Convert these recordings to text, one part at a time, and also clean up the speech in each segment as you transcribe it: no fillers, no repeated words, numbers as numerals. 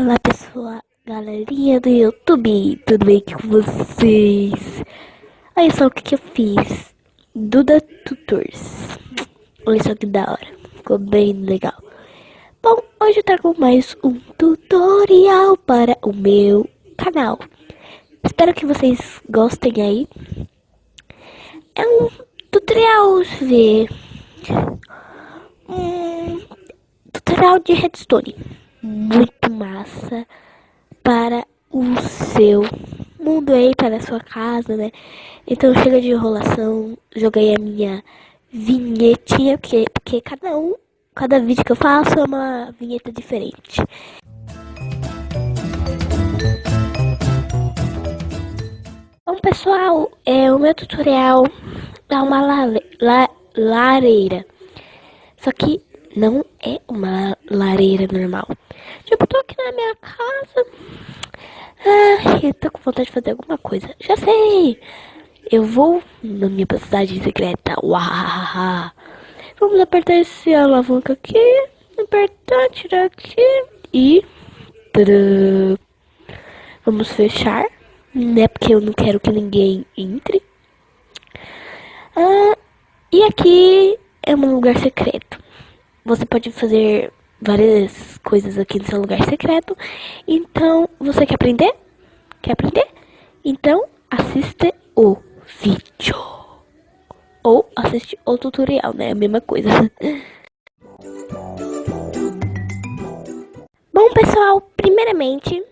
Fala pessoal, galerinha do YouTube, tudo bem com vocês? Olha só o que eu fiz, Duda Tutors. Olha só que da hora, ficou bem legal. Bom, hoje eu trago mais um tutorial para o meu canal. Espero que vocês gostem aí. É um tutorial, tutorial de redstone, muito massa para o seu mundo aí, para a sua casa, né? Então chega de enrolação, joguei a minha vinhetinha, porque cada vídeo que eu faço é uma vinheta diferente. Bom pessoal, o meu tutorial é uma lareira. Só que não é uma lareira normal. Tipo, eu tô aqui na minha casa. Eu tô com vontade de fazer alguma coisa. Já sei! Eu vou na minha passagem secreta. Uau! Vamos apertar esse alavanca aqui. Apertar, tirar aqui. E... tadã! Vamos fechar. Né? Porque eu não quero que ninguém entre. E aqui é um lugar secreto. Você pode fazer várias coisas aqui no seu lugar secreto. Então, você quer aprender? Quer aprender? Então, assista o vídeo. Ou assiste o tutorial, né? A mesma coisa. Bom, pessoal, primeiramente,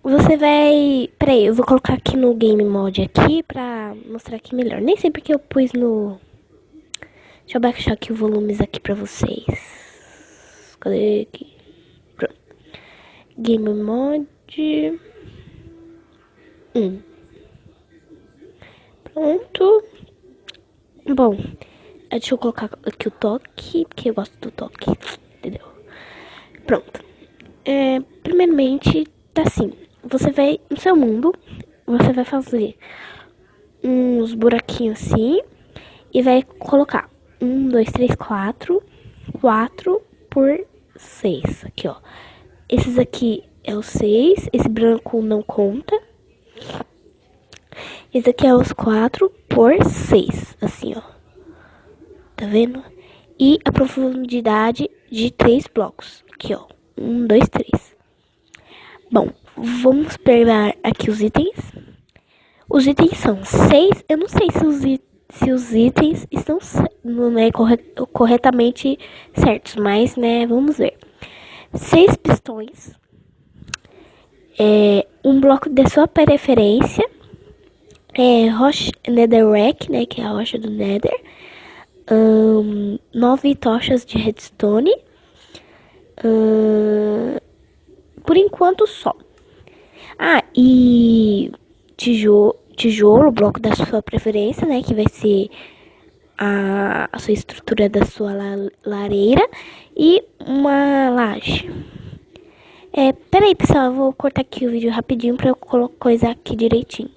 você vai... Peraí, eu vou colocar aqui no Game Mode aqui pra mostrar aqui melhor. Nem sei porque eu pus no... Deixa eu baixar aqui os volumes aqui pra vocês. Cadê aqui? Pronto. Game Mode 1. Pronto. Bom, deixa eu colocar aqui o toque, porque eu gosto do toque, entendeu? Pronto. Primeiramente, tá assim. Você vai no seu mundo, você vai fazer uns buraquinhos assim e vai colocar 1, 2, 3, 4 por 6. Aqui, ó. Esses aqui é o 6. Esse branco não conta. Esse aqui é os 4 por 6. Assim, ó. Tá vendo? E a profundidade de 3 blocos. Aqui, ó. 1, 2, 3. Bom, vamos pegar aqui os itens. Os itens são 6. Eu não sei se os itens estão corretamente certos, mas, né, vamos ver. 6 pistões, um bloco de sua preferência, rocha netherrack, né, que é a rocha do nether, 9 tochas de redstone, por enquanto só. E tijolo, bloco da sua preferência, né, que vai ser a sua estrutura da sua lareira, e uma laje. Peraí, pessoal, eu vou cortar aqui o vídeo rapidinho pra eu coisar aqui direitinho.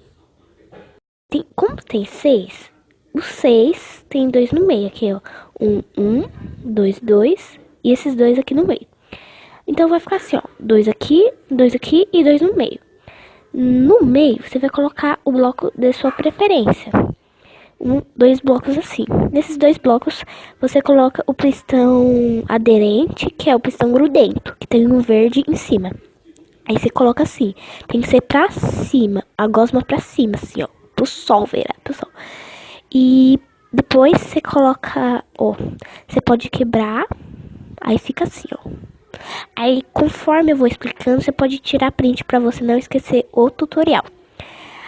Como tem 6, os 6 tem 2 no meio aqui, ó. 1, 2, 2 e esses 2 aqui no meio. Então vai ficar assim, ó, 2 aqui e 2 no meio. No meio, você vai colocar o bloco de sua preferência. 2 blocos assim. Nesses 2 blocos, você coloca o pistão aderente, que é o pistão grudento, que tem um verde em cima. Aí você coloca assim. Tem que ser pra cima, a gosma pra cima, assim, ó. Pro sol, pro sol. E depois você coloca, ó, você pode quebrar, aí fica assim, ó. Aí, conforme eu vou explicando, você pode tirar print pra você não esquecer o tutorial.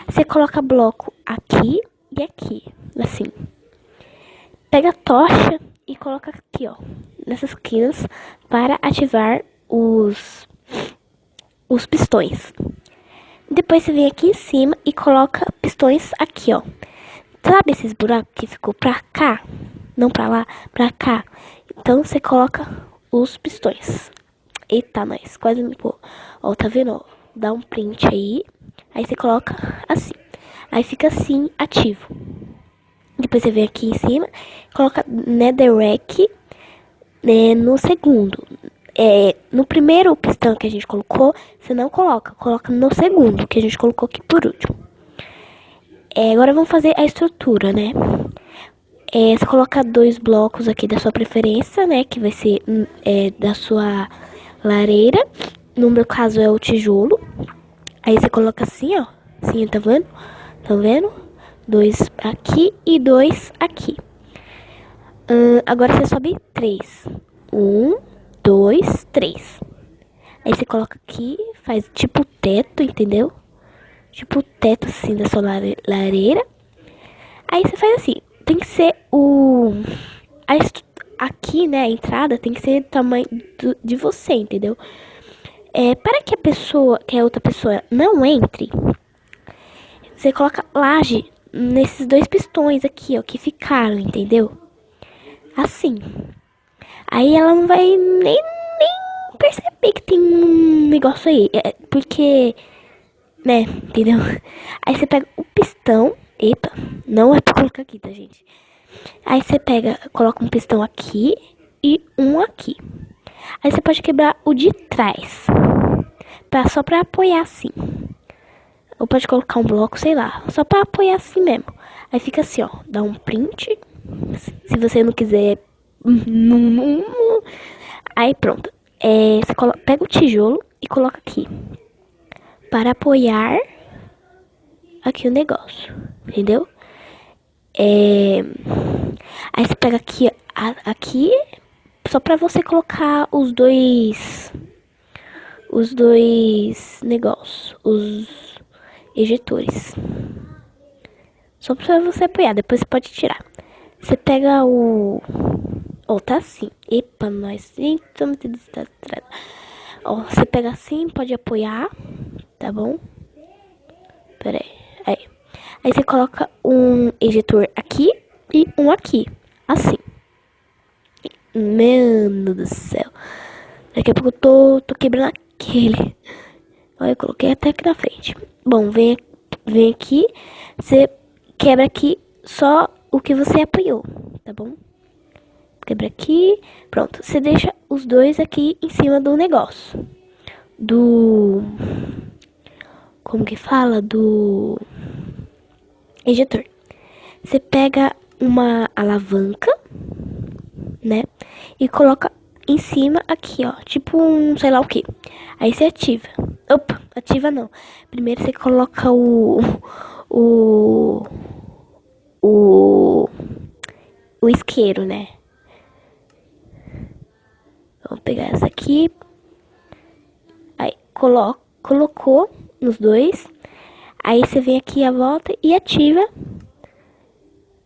Você coloca bloco aqui e aqui, assim. Pega a tocha e coloca aqui, ó, nessas quinas para ativar os pistões. Depois você vem aqui em cima e coloca pistões aqui, ó. Sabe esses buracos que ficou pra cá? Não pra lá, pra cá. Então você coloca os pistões. Eita, nós, quase me pô. Ó, tá vendo? Ó, dá um print aí. Aí você coloca assim. Aí fica assim, ativo. Depois você vem aqui em cima, coloca netherrack, né, no segundo. No primeiro pistão que a gente colocou, você não coloca no segundo, que a gente colocou aqui por último. Agora vamos fazer a estrutura, né? Você coloca 2 blocos aqui da sua preferência, né? Que vai ser da sua lareira. No meu caso é o tijolo. Aí você coloca assim, ó. Assim, tá vendo? Tá vendo? 2 aqui e 2 aqui. Agora você sobe 3. 1, 2, 3. Aí você coloca aqui, faz tipo teto, entendeu? Tipo teto assim da sua lareira. Aí você faz assim, tem que ser aqui, né, a entrada tem que ser do tamanho de você, entendeu? Para que a outra pessoa não entre, você coloca laje nesses 2 pistões aqui, ó, que ficaram, entendeu? Assim. Aí ela não vai nem perceber que tem um negócio aí. Porque, né, entendeu? Aí você pega o pistão. Eita, não é pra colocar aqui, tá, gente? Aí você coloca um pistão aqui e um aqui. Aí você pode quebrar o de trás. Só pra apoiar assim. Ou pode colocar um bloco, sei lá. Só pra apoiar assim mesmo. Aí fica assim, ó. Dá um print. Se você não quiser. Aí pronto. Você pega o tijolo e coloca aqui. Para apoiar aqui o negócio. Entendeu? Aí você pega aqui. Só pra você colocar os dois negócios. Os ejetores. Só pra você apoiar. Depois você pode tirar. Você pega o... tá assim. Epa, nós estamos distraídos. Você pega assim, pode apoiar. Tá bom? Pera aí. Aí você coloca um ejetor aqui e um aqui. Assim. Mano do céu. Daqui a pouco eu tô quebrando aquele. Olha, eu coloquei até aqui na frente. Bom, vem aqui. Você quebra aqui só o que você apoiou. Tá bom? Quebra aqui. Pronto. Você deixa os 2 aqui em cima do negócio. Como que fala? Do ejetor. Você pega uma alavanca, né? E coloca em cima aqui, ó. Tipo um sei lá o que. Aí você ativa. Opa, ativa não. Primeiro você coloca o isqueiro, né? Vamos pegar essa aqui. Aí colocou nos 2. Aí você vem aqui à volta e ativa.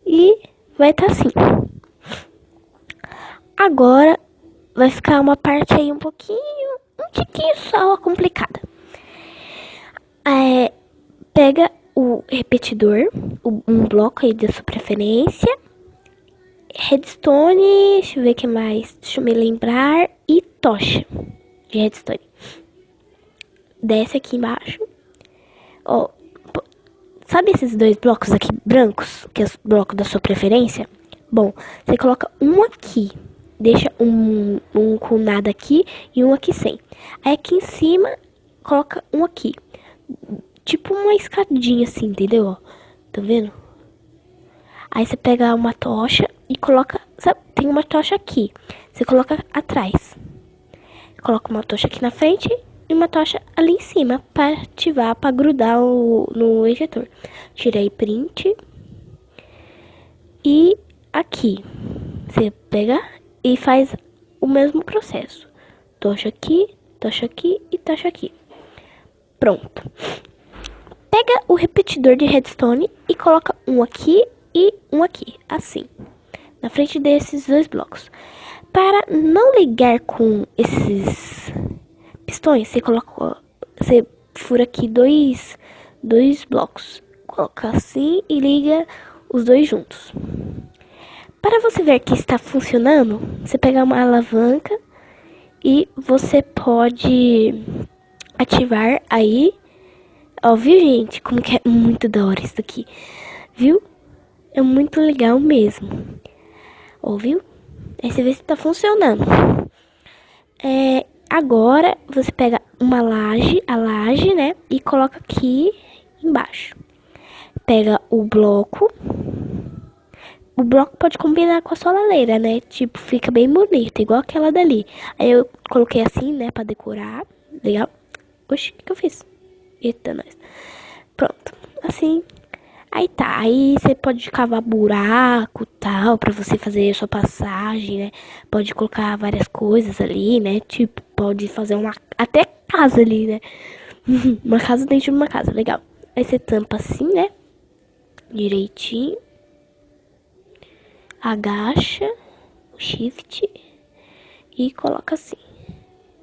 E vai estar assim. Agora vai ficar uma parte aí um tiquinho só complicada. Pega o repetidor, um bloco aí da sua preferência. Redstone, deixa eu ver o que mais. Deixa eu me lembrar. E tocha de redstone. Desce aqui embaixo. Sabe esses 2 blocos aqui brancos, que é o bloco da sua preferência? Bom, você coloca um aqui. Deixa um com nada aqui e um aqui sem. Aí aqui em cima, coloca um aqui. Tipo uma escadinha assim, entendeu? Tá vendo? Aí você pega uma tocha e coloca... Sabe, tem uma tocha aqui. Você coloca atrás. Coloca uma tocha aqui na frente e uma tocha ali em cima para ativar, para grudar no ejetor. Tirei print. E aqui. Você pega e faz o mesmo processo. Tocha aqui e tocha aqui. Pronto. Pega o repetidor de redstone e coloca um aqui e um aqui, assim, na frente desses 2 blocos. Para não ligar com esses pistões, você fura aqui dois blocos, coloca assim e liga os 2 juntos. Para você ver que está funcionando, você pega uma alavanca e você pode ativar aí. Ó, viu, gente? Como que é muito da hora isso daqui, viu? É muito legal mesmo. Ouviu? Aí você vê se tá funcionando. Agora você pega a laje, né? E coloca aqui embaixo. Pega o bloco. O bloco pode combinar com a sua lareira, né? Tipo, fica bem bonito, igual aquela dali. Aí eu coloquei assim, né, pra decorar. Legal. Oxi, o que eu fiz? Eita, nós. Pronto, assim. Aí tá, aí você pode cavar buraco, tal, pra você fazer a sua passagem, né? Pode colocar várias coisas ali, né? Tipo, pode fazer uma até casa ali, né? Uma casa dentro de uma casa, legal. Aí você tampa assim, né? Direitinho. Agacha, shift e coloca assim.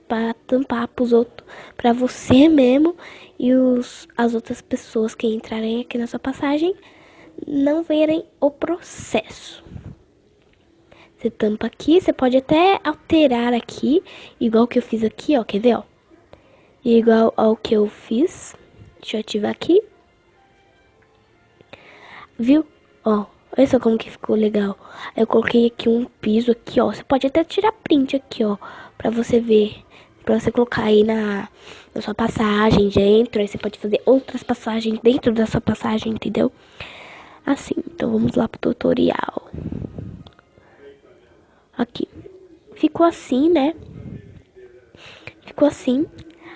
Pra tampar pros outros, pra você mesmo e as outras pessoas que entrarem aqui na sua passagem não verem o processo. Você tampa aqui, você pode até alterar aqui, igual que eu fiz aqui, ó, quer ver, ó? Igual ao que eu fiz. Deixa eu ativar aqui. Viu? Ó, olha só como que ficou legal. Eu coloquei aqui um piso aqui, ó. Você pode até tirar print aqui, ó, pra você ver. Pra você colocar aí na sua passagem dentro. Aí você pode fazer outras passagens dentro da sua passagem, entendeu? Assim, então vamos lá pro tutorial. Aqui. Ficou assim, né? Ficou assim.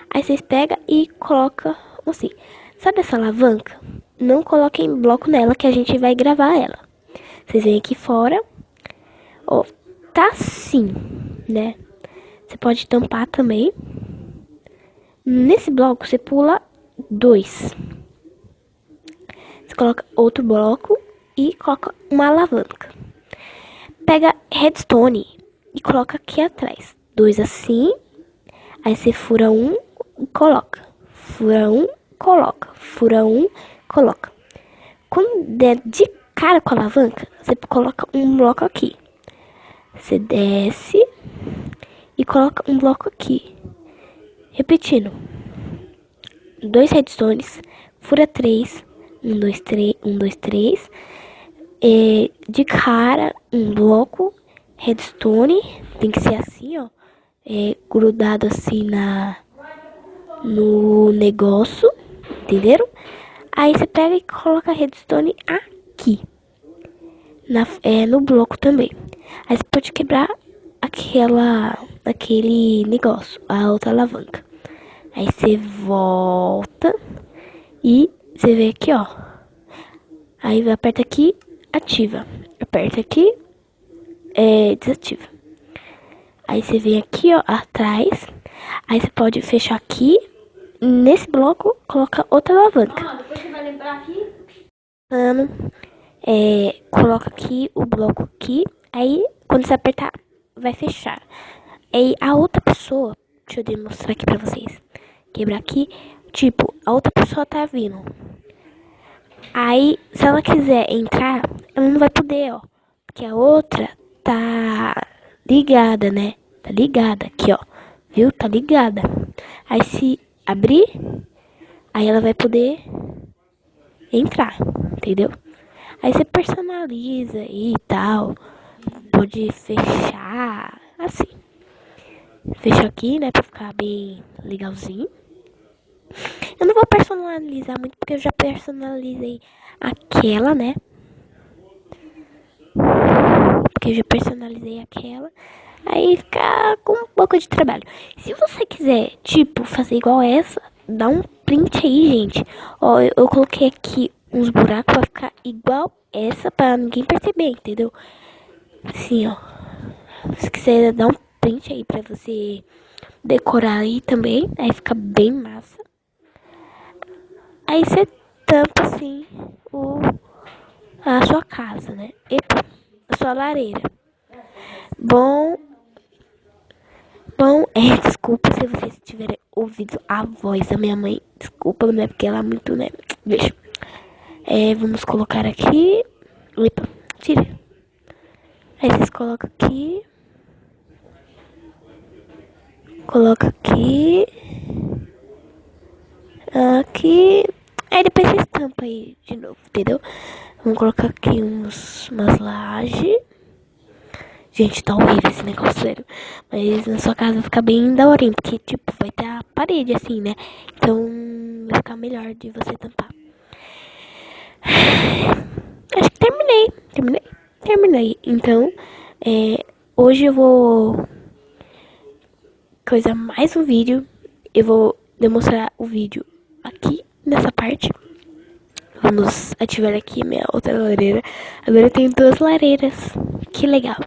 Aí vocês pegam e colocam assim. Sabe essa alavanca? Não coloquem bloco nela que a gente vai gravar ela. Vocês vêm aqui fora. Ó, tá assim, né? Você pode tampar também. Nesse bloco você pula 2. Você coloca outro bloco e coloca uma alavanca. Pega redstone e coloca aqui atrás. 2 assim. Aí você fura um e coloca. Fura um, coloca. Fura um, coloca. Quando der de cara com a alavanca, você coloca um bloco aqui. Você desce e coloca um bloco aqui. Repetindo. 2 redstones. Fura 3. 1, 2, 3. 1, 2, 3. De cara, um bloco. Redstone. Tem que ser assim, ó. Grudado assim no negócio. Entenderam? Aí você pega e coloca a redstone aqui. No bloco também. Aí você pode quebrar aquele negócio, a outra alavanca. Aí você volta e você vê aqui, ó. Aí aperta aqui, ativa. Aperta aqui, desativa. Aí você vem aqui, ó, atrás. Aí você pode fechar aqui. Nesse bloco, coloca outra alavanca. Depois você vai lembrar aqui. Coloca aqui o bloco aqui. Aí, quando você apertar, vai fechar. Aí, a outra pessoa... Deixa eu demonstrar aqui pra vocês. Quebrar aqui. Tipo, a outra pessoa tá vindo. Aí, se ela quiser entrar, ela não vai poder, ó. Porque a outra tá ligada, né? Tá ligada aqui, ó. Viu? Tá ligada. Aí, se abrir, aí ela vai poder entrar, entendeu? Aí você personaliza e tal. Pode fechar assim. Fecha aqui, né? Pra ficar bem legalzinho. Eu não vou personalizar muito porque eu já personalizei aquela, né? Porque eu já personalizei aquela. Aí fica com um pouco de trabalho. Se você quiser, tipo, fazer igual essa, dá um print aí, gente. Ó, eu coloquei aqui uns buracos pra ficar igual essa, pra ninguém perceber, entendeu? Assim, ó. Se quiser dar um print aí pra você decorar aí também, aí fica bem massa. Aí você tampa assim a sua casa, né? Epa, a sua lareira. Bom, desculpa se vocês tiverem ouvido a voz da minha mãe. Desculpa, né? Porque ela é muito, né? Deixa. Vamos colocar aqui. Epa, tira. Aí vocês colocam aqui. Coloca aqui. Aqui. Aí depois você estampa aí de novo, entendeu? Vamos colocar aqui umas lajes. Gente, tá horrível esse negócio, sério. Mas na sua casa vai ficar bem daorinho, porque, tipo, vai ter a parede, assim, né? Então, vai ficar melhor de você tampar. Acho que terminei. Então, hoje eu vou coisar mais um vídeo. Eu vou demonstrar o vídeo aqui, nessa parte. Vamos ativar aqui minha outra lareira. Agora eu tenho duas lareiras. Que legal.